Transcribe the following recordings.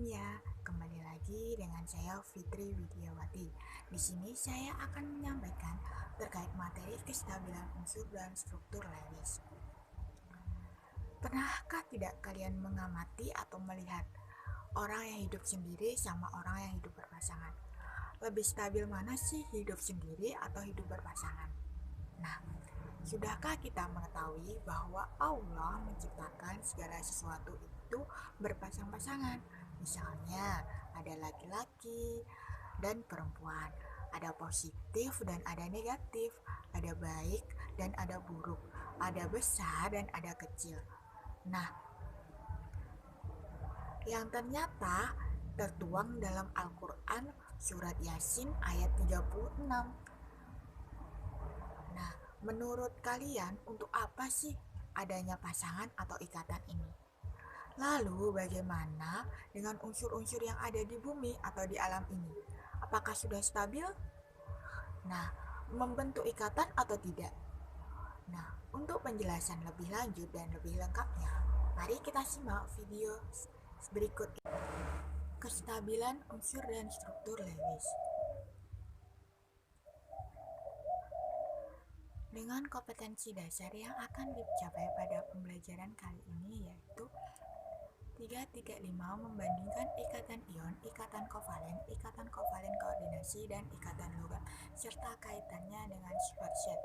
Kimia. Kembali lagi dengan saya Fitri Widiawati. Di sini saya akan menyampaikan terkait materi kestabilan unsur dan struktur Lewis. Pernahkah tidak kalian mengamati atau melihat orang yang hidup sendiri sama orang yang hidup berpasangan? Lebih stabil mana sih hidup sendiri atau hidup berpasangan? Nah, sudahkah kita mengetahui bahwa Allah menciptakan segala sesuatu itu berpasang-pasangan? Misalnya, ada laki-laki dan perempuan, ada positif dan ada negatif, ada baik dan ada buruk, ada besar dan ada kecil. Nah, yang ternyata tertuang dalam Al-Quran surat Yasin ayat 36. Nah, menurut kalian untuk apa sih adanya pasangan atau ikatan ini? Lalu bagaimana dengan unsur-unsur yang ada di bumi atau di alam ini? Apakah sudah stabil? Nah, membentuk ikatan atau tidak? Nah, untuk penjelasan lebih lanjut dan lebih lengkapnya, mari kita simak video berikut ini. Kestabilan unsur dan struktur Lewis. Dengan kompetensi dasar yang akan dicapai pada pembelajaran kali ini yaitu 335 membandingkan ikatan ion, ikatan kovalen koordinasi, dan ikatan logam, serta kaitannya dengan sifat-zat.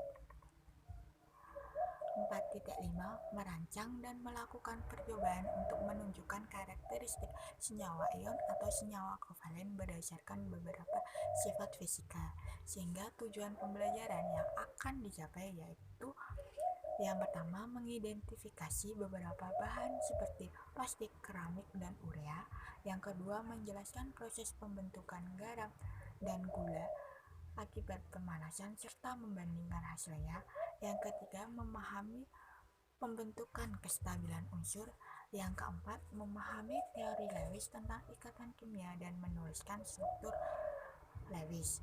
4.5 merancang dan melakukan percobaan untuk menunjukkan karakteristik senyawa ion atau senyawa kovalen berdasarkan beberapa sifat fisika, sehingga tujuan pembelajaran yang akan dicapai yaitu yang pertama, mengidentifikasi beberapa bahan seperti plastik, keramik, dan urea. Yang kedua, menjelaskan proses pembentukan garam dan gula akibat pemanasan serta membandingkan hasilnya. Yang ketiga, memahami pembentukan kestabilan unsur. Yang keempat, memahami teori Lewis tentang ikatan kimia dan menuliskan struktur Lewis.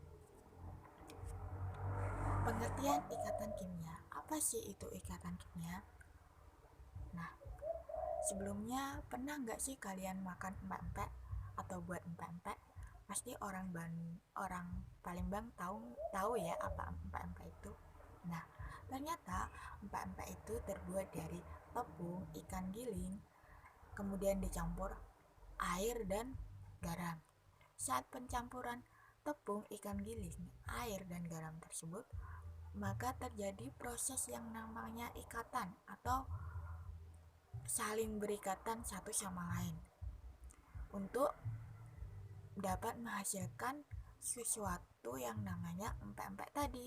Pengertian ikatan kimia. Apa sih itu ikatan kimia? Nah, sebelumnya pernah nggak sih kalian makan empek-empek atau buat empek-empek? Pasti orang Palembang tahu ya apa empek-empek itu. Nah, ternyata empek-empek itu terbuat dari tepung, ikan giling, kemudian dicampur air dan garam. Saat pencampuran tepung, ikan giling, air, dan garam tersebut, maka terjadi proses yang namanya ikatan atau saling berikatan satu sama lain untuk dapat menghasilkan sesuatu yang namanya empek-empek tadi.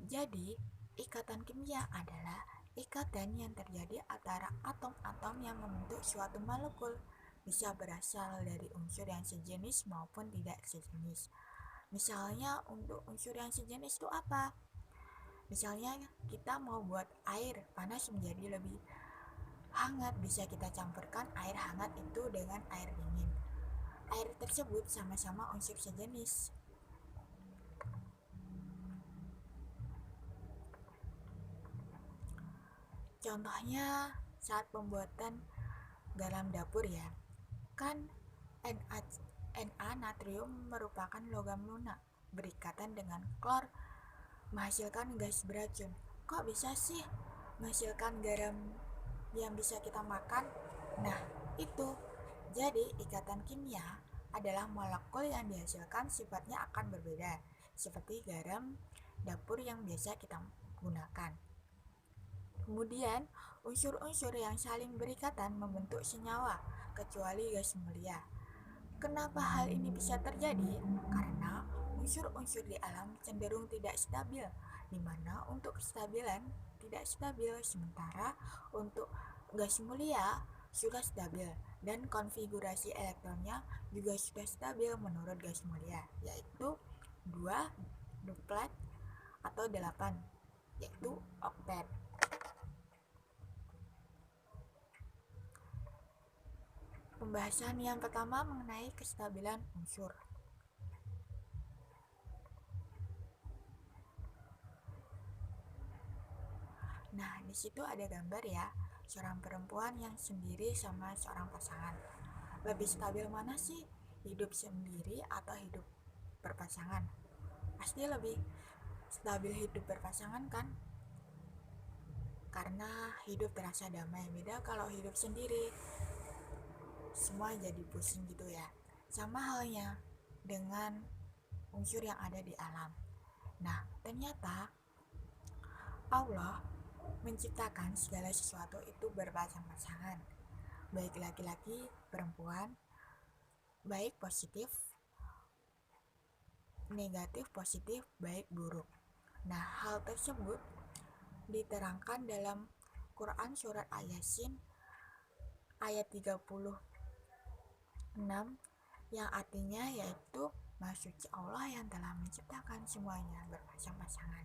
Jadi, ikatan kimia adalah ikatan yang terjadi antara atom-atom yang membentuk suatu molekul, bisa berasal dari unsur yang sejenis maupun tidak sejenis. Misalnya untuk unsur yang sejenis itu apa? Misalnya kita mau buat air panas menjadi lebih hangat, bisa kita campurkan air hangat itu dengan air dingin. Air tersebut sama-sama unsur sejenis. Contohnya saat pembuatan garam dapur ya, kan Na natrium merupakan logam lunak berikatan dengan klor menghasilkan gas beracun. Kok bisa sih menghasilkan garam yang bisa kita makan? Nah, itu. Jadi, ikatan kimia adalah molekul yang dihasilkan sifatnya akan berbeda, seperti garam dapur yang biasa kita gunakan. Kemudian, unsur-unsur yang saling berikatan membentuk senyawa, kecuali gas mulia. Kenapa hal ini bisa terjadi? Karena unsur-unsur di alam cenderung tidak stabil, di mana untuk kestabilan tidak stabil, sementara untuk gas mulia sudah stabil dan konfigurasi elektronnya juga sudah stabil menurut gas mulia, yaitu 2 duplet atau 8, yaitu oktet. Pembahasan yang pertama mengenai kestabilan unsur. Nah, di situ ada gambar ya, seorang perempuan yang sendiri sama seorang pasangan. Lebih stabil mana sih? Hidup sendiri atau hidup berpasangan? Pasti lebih stabil hidup berpasangan kan? Karena hidup terasa damai. Beda kalau hidup sendiri, semua jadi pusing gitu ya. Sama halnya dengan unsur yang ada di alam. Nah, ternyata Allah menciptakan segala sesuatu itu berpasang-pasangan, baik laki-laki, perempuan, baik positif, negatif, positif, baik buruk. Nah, hal tersebut diterangkan dalam Quran surat Yasin ayat 36 yang artinya yaitu Maha Suci Allah yang telah menciptakan semuanya berpasang-pasangan,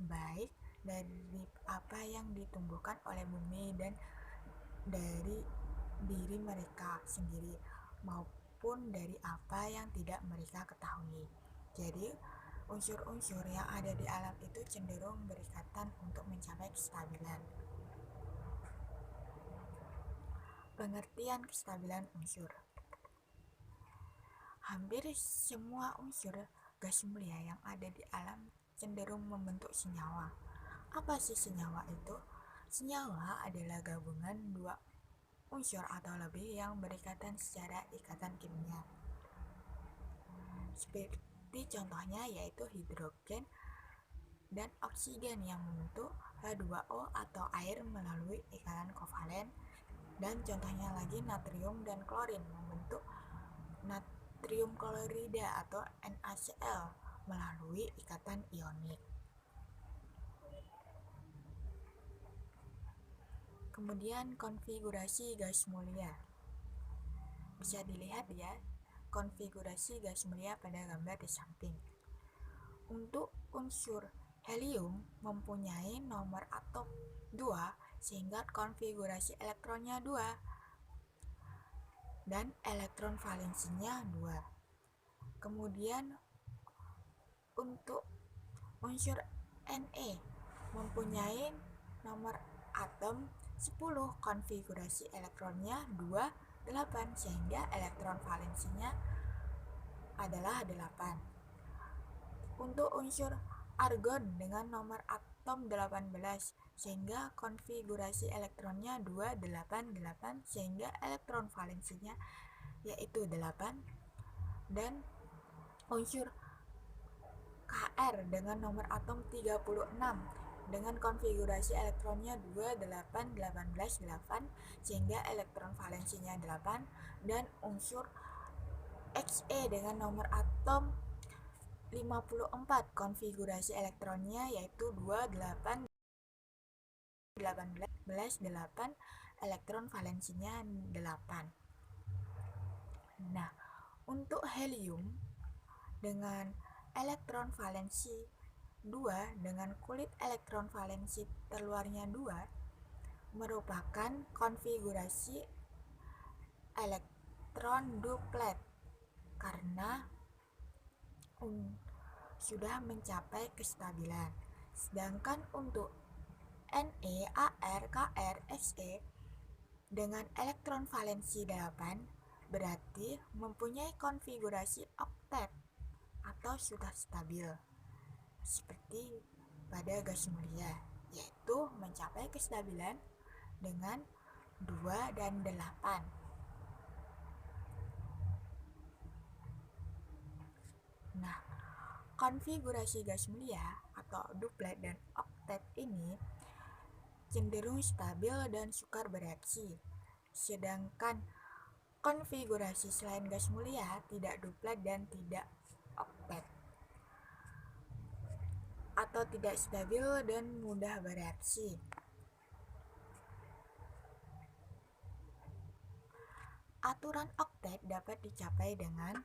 baik dari apa yang ditumbuhkan oleh bumi dan dari diri mereka sendiri maupun dari apa yang tidak mereka ketahui. Jadi unsur-unsur yang ada di alam itu cenderung berikatan untuk mencapai kestabilan. Pengertian kestabilan unsur. Hampir semua unsur gas mulia yang ada di alam cenderung membentuk senyawa. Apa sih senyawa itu? Senyawa adalah gabungan dua unsur atau lebih yang berikatan secara ikatan kimia. Seperti contohnya yaitu hidrogen dan oksigen yang membentuk H2O atau air melalui ikatan kovalen, dan contohnya lagi natrium dan klorin membentuk natrium klorida atau NaCl melalui ikatan ionik. Kemudian konfigurasi gas mulia. Bisa dilihat ya, konfigurasi gas mulia pada gambar di samping. Untuk unsur helium mempunyai nomor atom 2 sehingga konfigurasi elektronnya 2 dan elektron valensinya 2. Kemudian untuk unsur Ne mempunyai nomor atom 10, konfigurasi elektronnya 2, 8 sehingga elektron valensinya adalah 8. Untuk unsur argon dengan nomor atom 18 sehingga konfigurasi elektronnya 2, 8, 8 sehingga elektron valensinya yaitu 8. Dan unsur Kr dengan nomor atom 36 dengan konfigurasi elektronnya 2, 8, 18, 8 sehingga elektron valensinya 8. Dan unsur Xe dengan nomor atom 54, konfigurasi elektronnya yaitu 2, 8, 18, 8, elektron valensinya 8. Nah, untuk helium dengan elektron valensi 2 dengan kulit elektron valensi terluarnya 2 merupakan konfigurasi elektron duplet karena sudah mencapai kestabilan. Sedangkan untuk Ne, Ar, Kr, Xe dengan elektron valensi 8 berarti mempunyai konfigurasi oktet atau sudah stabil seperti pada gas mulia, yaitu mencapai kestabilan dengan 2 dan 8. Nah, konfigurasi gas mulia atau duplet dan oktet ini cenderung stabil dan sukar bereaksi. Sedangkan konfigurasi selain gas mulia tidak duplet dan tidak oktet atau tidak stabil dan mudah bereaksi. Aturan oktet dapat dicapai dengan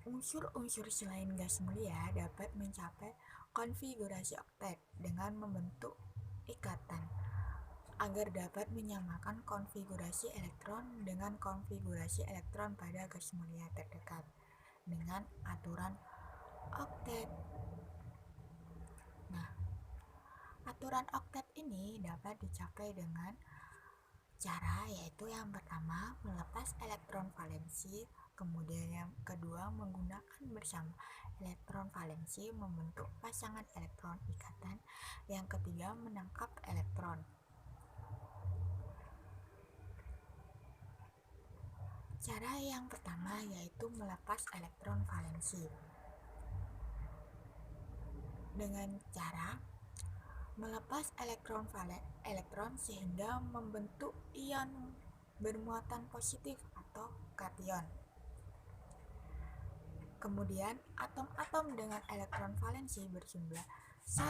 unsur-unsur selain gas mulia dapat mencapai konfigurasi oktet dengan membentuk ikatan agar dapat menyamakan konfigurasi elektron dengan konfigurasi elektron pada gas mulia terdekat dengan aturan oktet. Nah, aturan oktet ini dapat dicapai dengan cara yaitu yang pertama melepas elektron valensi, kemudian yang kedua menggunakan bersama elektron valensi membentuk pasangan elektron ikatan, yang ketiga menangkap elektron. Cara yang pertama yaitu melepas elektron valensi. Dengan cara melepas elektron sehingga membentuk ion bermuatan positif atau kation. Kemudian atom-atom dengan elektron valensi berjumlah 1,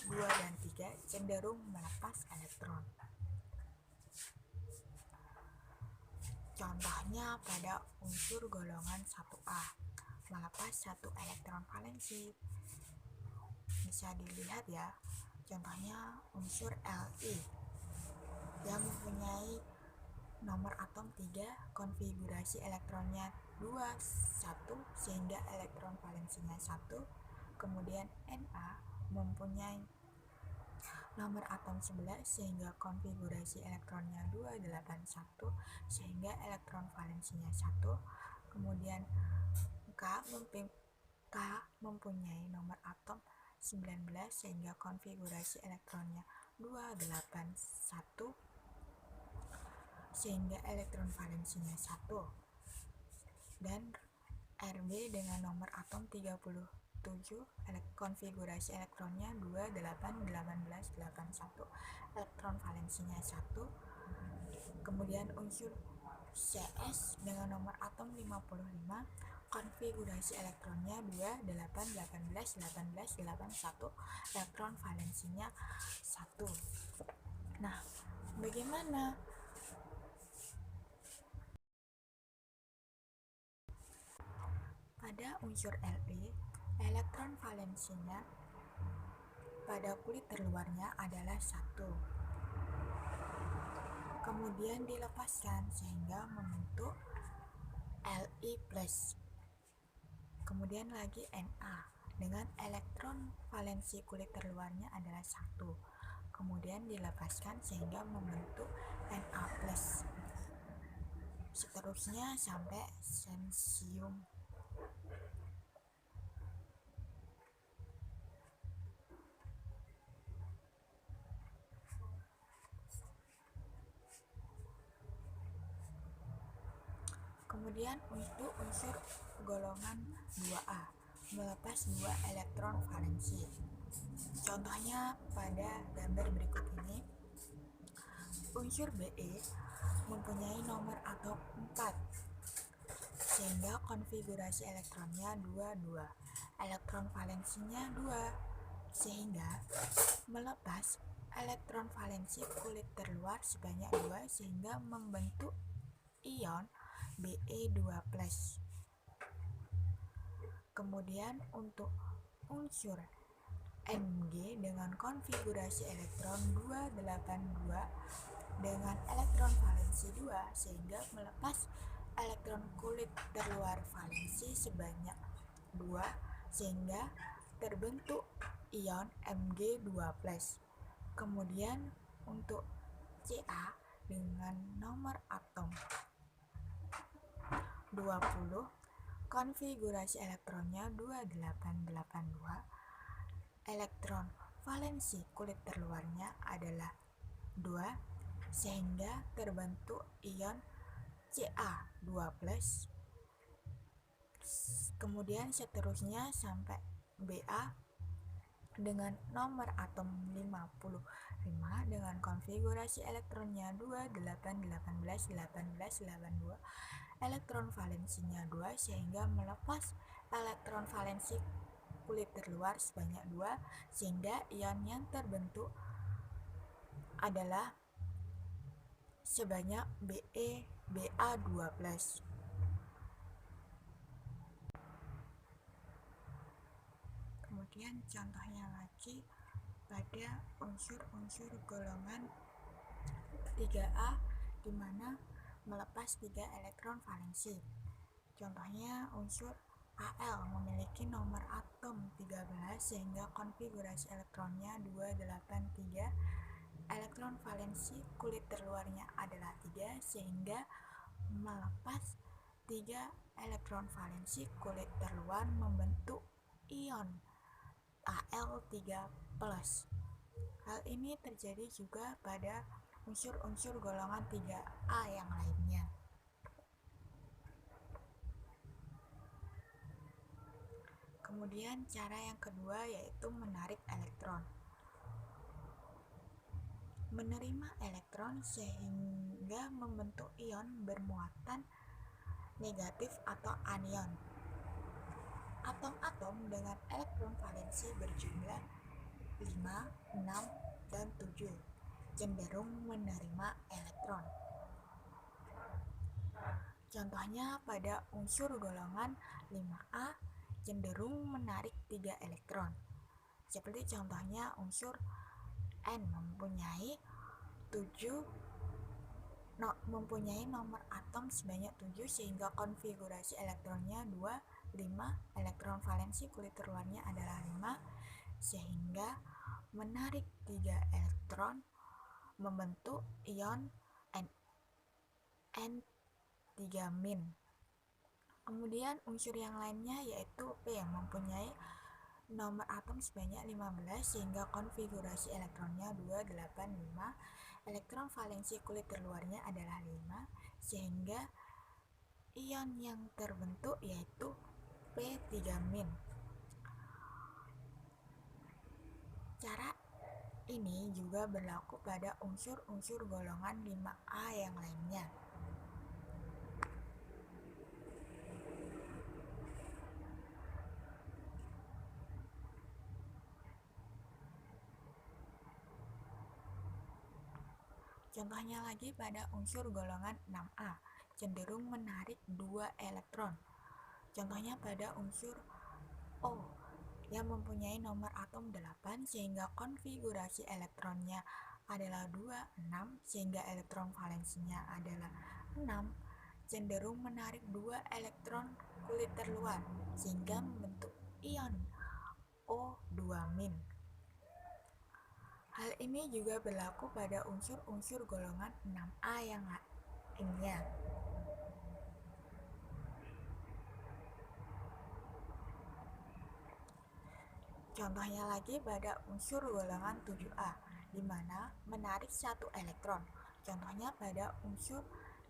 2, dan 3 cenderung melepas elektron. Contohnya pada unsur golongan 1A melepas 1 elektron valensi. Bisa dilihat ya, contohnya unsur Li yang mempunyai nomor atom 3, konfigurasi elektronnya 2, 1 sehingga elektron valensinya 1. Kemudian Na mempunyai nomor atom 11 sehingga konfigurasi elektronnya 281 sehingga elektron valensinya 1. Kemudian K mempunyai nomor atom 19 sehingga konfigurasi elektronnya 281 sehingga elektron valensinya 1. Dan Rb dengan nomor atom 37 konfigurasi elektronnya 2, 8, 18, 81 elektron valensinya 1. Kemudian unsur Cs dengan nomor atom 55 konfigurasi elektronnya 2, 8, 18, 18, 81 elektron valensinya 1. Nah, bagaimana pada unsur Li, elektron valensinya pada kulit terluarnya adalah 1. Kemudian dilepaskan sehingga membentuk Li+. Kemudian lagi Na dengan elektron valensi kulit terluarnya adalah 1. Kemudian dilepaskan sehingga membentuk Na+. Seterusnya sampai sensium. Kemudian untuk unsur golongan 2A melepas 2 elektron valensi. Contohnya pada gambar berikut ini, unsur Be mempunyai nomor atom 4 sehingga konfigurasi elektronnya 22, elektron valensinya 2 sehingga melepas elektron valensi kulit terluar sebanyak 2 sehingga membentuk ion Be2+. Kemudian untuk unsur Mg dengan konfigurasi elektron 282 dengan elektron valensi 2 sehingga melepas elektron kulit terluar valensi sebanyak 2 sehingga terbentuk ion Mg2+. Kemudian untuk Ca dengan nomor atom 20, konfigurasi elektronnya 2882, elektron valensi kulit terluarnya adalah 2 sehingga terbentuk ion Ca2+. Kemudian seterusnya sampai Ba dengan nomor atom 55 dengan konfigurasi elektronnya 2, 8, 18, 18, 82, elektron valensinya 2 sehingga melepas elektron valensi kulit terluar sebanyak 2 sehingga ion yang terbentuk adalah sebanyak Ba2+. Kemudian contohnya lagi pada unsur-unsur golongan 3A di mana melepas 3 elektron valensi. Contohnya unsur Al memiliki nomor atom 13 sehingga konfigurasi elektronnya 283 elektron valensi kulit terluarnya adalah 3 sehingga melepas 3 elektron valensi kulit terluar membentuk ion Al3+. Hal ini terjadi juga pada unsur-unsur golongan 3A yang lainnya. Kemudian cara yang kedua yaitu menarik elektron. Menerima elektron sehingga membentuk ion bermuatan negatif atau anion. Atom-atom dengan elektron valensi berjumlah 5, 6, dan 7 cenderung menerima elektron. Contohnya pada unsur golongan 5A cenderung menarik 3 elektron. Seperti contohnya unsur N mempunyai nomor atom sebanyak 7 sehingga konfigurasi elektronnya 2, 5, elektron valensi kulit terluarnya adalah 5 sehingga menarik 3 elektron membentuk ion N3-. Kemudian unsur yang lainnya yaitu P yang mempunyai nomor atom sebanyak 15 sehingga konfigurasi elektronnya 2, 8, 5, elektron valensi kulit terluarnya adalah 5 sehingga ion yang terbentuk yaitu P3-. Cara ini juga berlaku pada unsur-unsur golongan 5A yang lainnya. Contohnya lagi pada unsur golongan 6A cenderung menarik 2 elektron. Contohnya pada unsur O yang mempunyai nomor atom 8 sehingga konfigurasi elektronnya adalah 2, 6 sehingga elektron valensinya adalah 6 cenderung menarik 2 elektron kulit terluar sehingga membentuk ion O2-. Hal ini juga berlaku pada unsur-unsur golongan 6A yang lainnya. Contohnya lagi pada unsur golongan 7A, di mana menarik 1 elektron. Contohnya pada unsur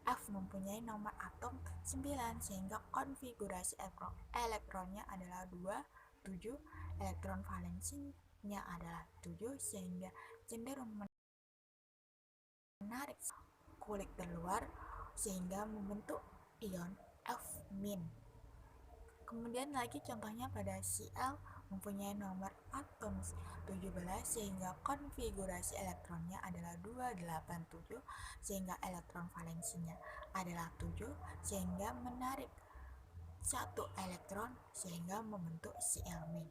F mempunyai nomor atom 9 sehingga konfigurasi elektronnya adalah 2, 7, elektron valensinya adalah 7 sehingga cenderung menarik kulit terluar sehingga membentuk ion F-. Kemudian lagi contohnya pada Cl mempunyai nomor atom 17 sehingga konfigurasi elektronnya adalah 287 sehingga elektron valensinya adalah 7 sehingga menarik 1 elektron sehingga membentuk Cl-.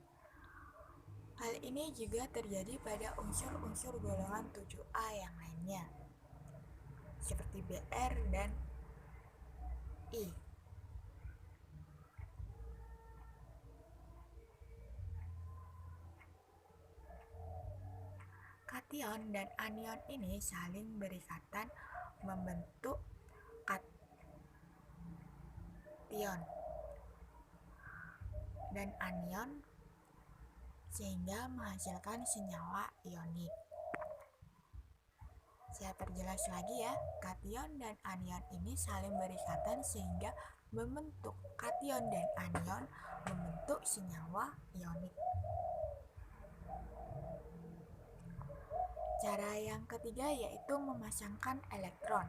Hal ini juga terjadi pada unsur-unsur golongan 7A yang lainnya seperti Br dan I. Kation dan anion ini saling berikatan membentuk kation dan anion sehingga menghasilkan senyawa ionik. Saya perjelas lagi ya, kation dan anion ini saling berikatan sehingga membentuk kation dan anion membentuk senyawa ionik. Cara yang ketiga yaitu memasangkan elektron,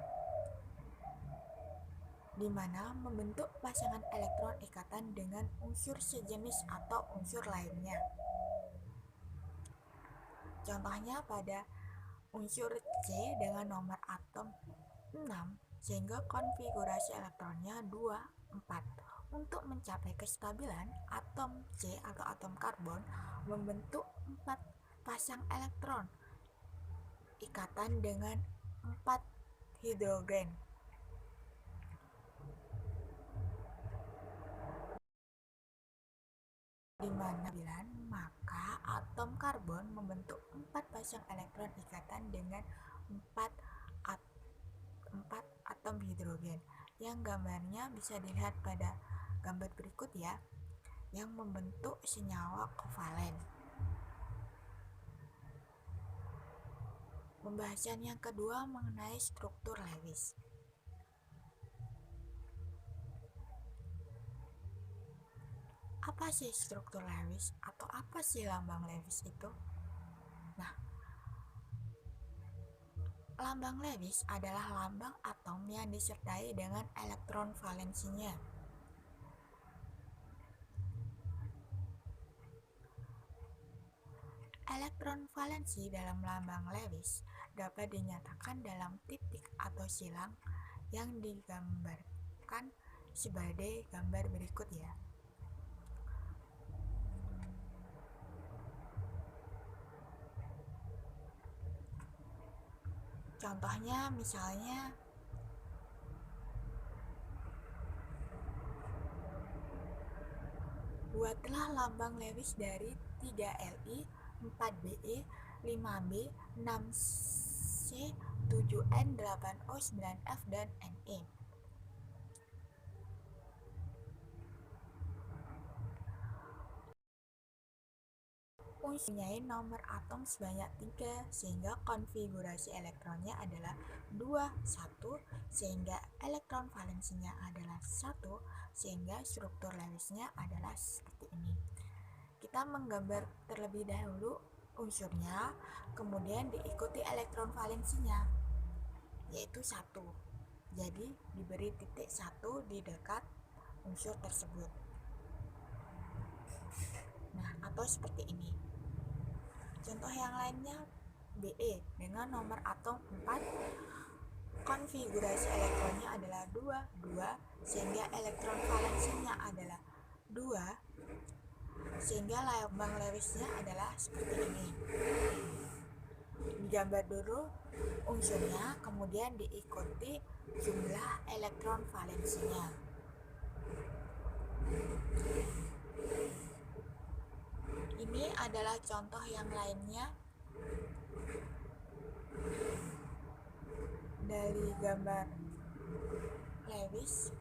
di mana membentuk pasangan elektron ikatan dengan unsur sejenis atau unsur lainnya. Contohnya pada unsur C dengan nomor atom 6 sehingga konfigurasi elektronnya 2, 4. Untuk mencapai kestabilan, atom C atau atom karbon membentuk 4 pasang elektron ikatan dengan 4 hidrogen. Di mana maka atom karbon membentuk 4 pasang elektron ikatan dengan 4 atom hidrogen, yang gambarnya bisa dilihat pada gambar berikut ya, yang membentuk senyawa kovalen. Pembahasan yang kedua mengenai struktur Lewis. Apa sih struktur Lewis atau apa sih lambang Lewis itu? Nah, lambang Lewis adalah lambang atom yang disertai dengan elektron valensinya. Elektron valensi dalam lambang Lewis dapat dinyatakan dalam titik atau silang yang digambarkan sebagai gambar berikut ya. Contohnya misalnya buatlah lambang Lewis dari 3Li, 4Be, 5B, 6C, 7N, 8O, 9F, dan Ne. Mempunyai nomor atom sebanyak 3 sehingga konfigurasi elektronnya adalah 2, 1 sehingga elektron valensinya adalah 1 sehingga struktur Lewisnya adalah seperti ini. Kita menggambar terlebih dahulu unsurnya, kemudian diikuti elektron valensinya, yaitu 1. Jadi diberi titik 1 di dekat unsur tersebut. Nah, atau seperti ini. Contoh yang lainnya Be dengan nomor atom 4, konfigurasi elektronnya adalah 2, 2 sehingga elektron valensinya adalah 2 sehingga lambang Lewisnya adalah seperti ini. Digambar dulu unsurnya, kemudian diikuti jumlah elektron valensinya. Ini adalah contoh yang lainnya dari gambar Lewis.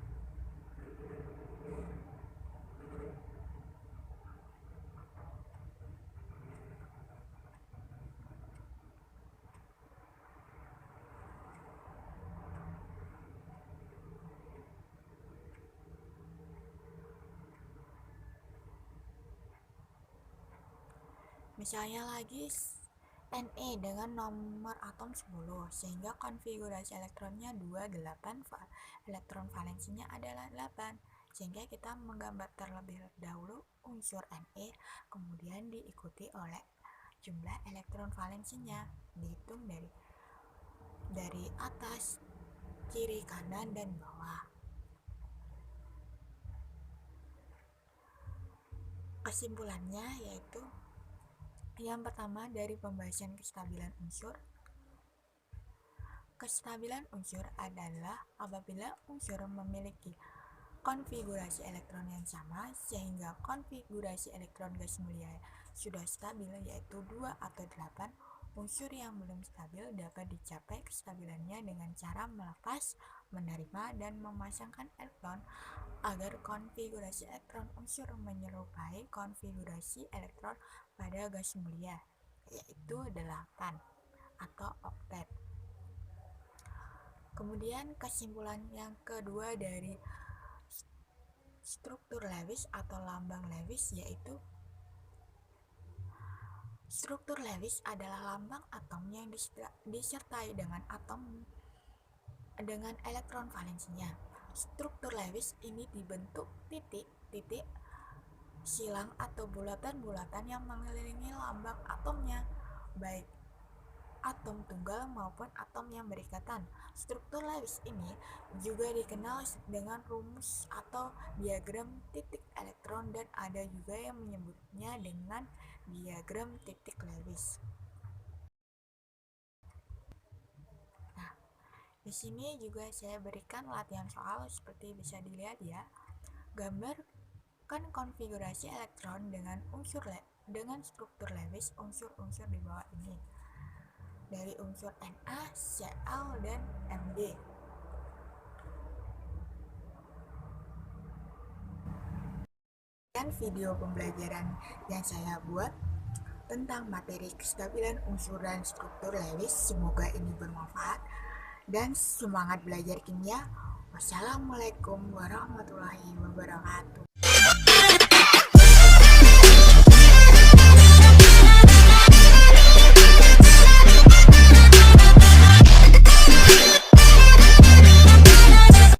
Misalnya lagi Ne dengan nomor atom 10 sehingga konfigurasi elektronnya 2, 8, elektron valensinya adalah 8 sehingga kita menggambar terlebih dahulu unsur Ne, kemudian diikuti oleh jumlah elektron valensinya, dihitung dari atas, kiri, kanan, dan bawah. Kesimpulannya yaitu yang pertama, dari pembahasan kestabilan unsur. Kestabilan unsur adalah apabila unsur memiliki konfigurasi elektron yang sama sehingga konfigurasi elektron gas mulia sudah stabil, yaitu 2 atau 8. Unsur yang belum stabil dapat dicapai kestabilannya dengan cara melepas, menerima, dan memasangkan elektron agar konfigurasi elektron unsur menyerupai konfigurasi elektron pada gas mulia, yaitu 8 atau oktet. Kemudian kesimpulan yang kedua dari struktur Lewis atau lambang Lewis yaitu struktur Lewis adalah lambang atom yang disertai dengan atom dengan elektron valensinya. Struktur Lewis ini dibentuk titik-titik silang atau bulatan-bulatan yang mengelilingi lambang atomnya, baik atom tunggal maupun atom yang berikatan. Struktur Lewis ini juga dikenal dengan rumus atau diagram titik elektron dan ada juga yang menyebutnya dengan diagram titik Lewis. Nah, di sini juga saya berikan latihan soal seperti bisa dilihat ya. Gambarkan konfigurasi elektron dengan unsur dengan struktur Lewis unsur-unsur di bawah ini. Dari unsur Na, Cl, dan Mg. Dan video pembelajaran yang saya buat tentang materi kestabilan unsur dan struktur Lewis. Semoga ini bermanfaat dan semangat belajar kimia. Wassalamualaikum warahmatullahi wabarakatuh.